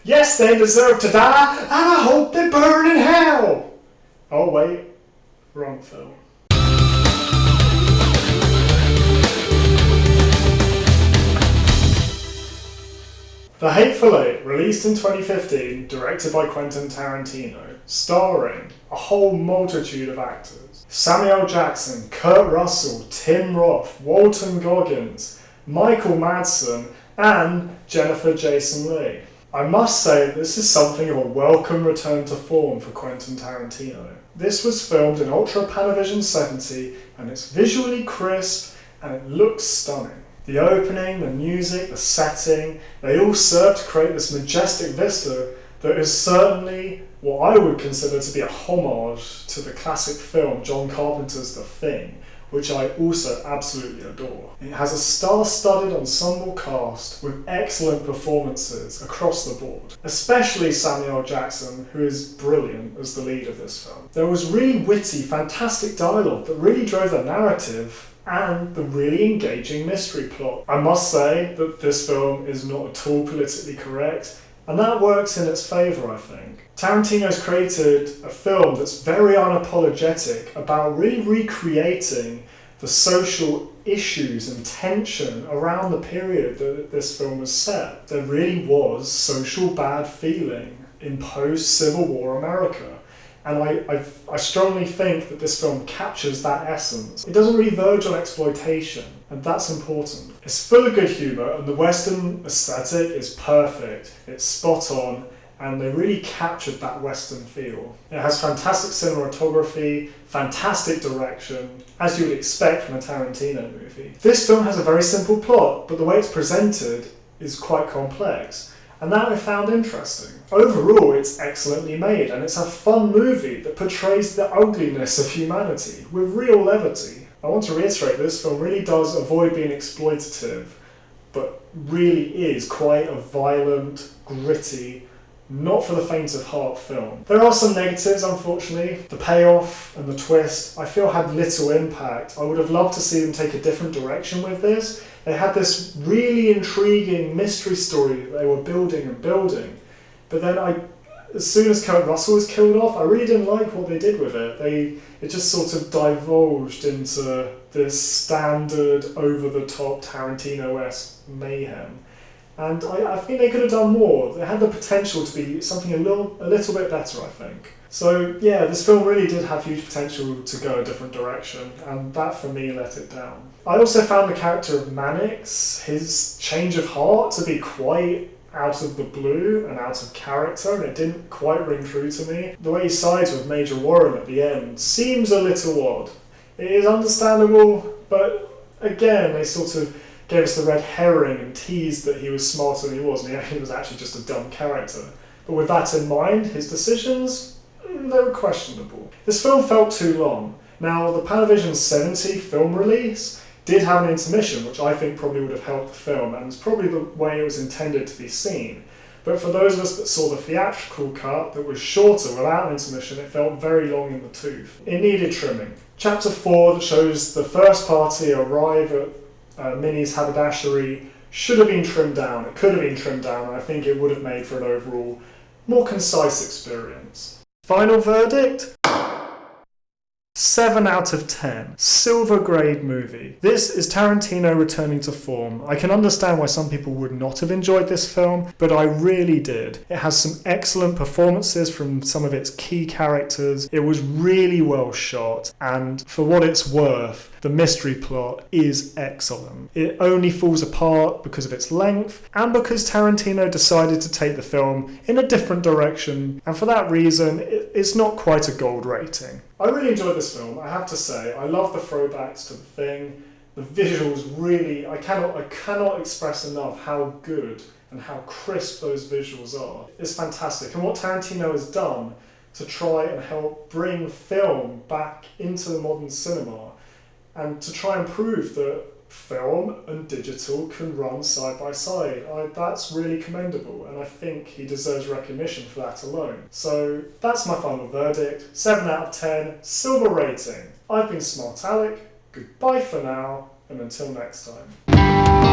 Yes, they deserve to die, and I hope they burn in hell! Oh wait, wrong film. The Hateful Eight, released in 2015, directed by Quentin Tarantino, starring a whole multitude of actors. Samuel Jackson, Kurt Russell, Tim Roth, Walton Goggins, Michael Madsen, and Jennifer Jason Leigh. I must say this is something of a welcome return to form for Quentin Tarantino. This was filmed in Ultra Panavision 70 and it's visually crisp and it looks stunning. The opening, the music, the setting, they all serve to create this majestic vista that is certainly what I would consider to be a homage to the classic film John Carpenter's The Thing, which I also absolutely adore. It has a star-studded ensemble cast with excellent performances across the board, especially Samuel Jackson, who is brilliant as the lead of this film. There was really witty, fantastic dialogue that really drove the narrative and the really engaging mystery plot. I must say that this film is not at all politically correct, and that works in its favour, I think. Tarantino's created a film that's very unapologetic about really recreating the social issues and tension around the period that this film was set. There really was social bad feeling in post-Civil War America. And I strongly think that this film captures that essence. It doesn't really verge on exploitation, and that's important. It's full of good humour, and the Western aesthetic is perfect. It's spot on, and they really captured that Western feel. It has fantastic cinematography, fantastic direction, as you would expect from a Tarantino movie. This film has a very simple plot, but the way it's presented is quite complex. And that I found interesting. Overall, it's excellently made, and it's a fun movie that portrays the ugliness of humanity with real levity. I want to reiterate, this film really does avoid being exploitative, but really is quite a violent, gritty, not for the faint of heart film. There are some negatives, unfortunately. The payoff and the twist, I feel, had little impact. I would have loved to see them take a different direction with this. They had this really intriguing mystery story that they were building, but then as soon as Kurt Russell was killed off, I really didn't like what they did with it. It just sort of divulged into this standard, over-the-top Tarantino-esque mayhem. And I think they could have done more. They had the potential to be something a little bit better, I think. So yeah, this film really did have huge potential to go a different direction, and that for me let it down. I also found the character of Mannix, his change of heart, to be quite out of the blue and out of character, and it didn't quite ring true to me. The way he sides with Major Warren at the end seems a little odd. It is understandable, but again, they sort of gave us the red herring and teased that he was smarter than he was, and he was actually just a dumb character. But with that in mind, his decisions, they were questionable. This film felt too long. Now, the Panavision 70 film release did have an intermission, which I think probably would have helped the film, and it's probably the way it was intended to be seen. But for those of us that saw the theatrical cut that was shorter without an intermission, it felt very long in the tooth. It needed trimming. Chapter 4 that shows the first party arrive at Minnie's haberdashery should have been trimmed down. It could have been trimmed down, and I think it would have made for an overall more concise experience. Final verdict? 7 out of 10. Silver grade movie. This is Tarantino returning to form. I can understand why some people would not have enjoyed this film, but I really did. It has some excellent performances from some of its key characters. It was really well shot, and for what it's worth, the mystery plot is excellent. It only falls apart because of its length and because Tarantino decided to take the film in a different direction, and for that reason, it's not quite a gold rating. I really enjoyed this film, I have to say. I love the throwbacks to The Thing. The visuals really, I cannot express enough how good and how crisp those visuals are. It's fantastic. And what Tarantino has done to try and help bring film back into the modern cinema and to try and prove that film and digital can run side by side. That's really commendable, and I think he deserves recognition for that alone. So that's my final verdict. 7 out of 10, silver rating. I've been Smart Alec, goodbye for now, and until next time.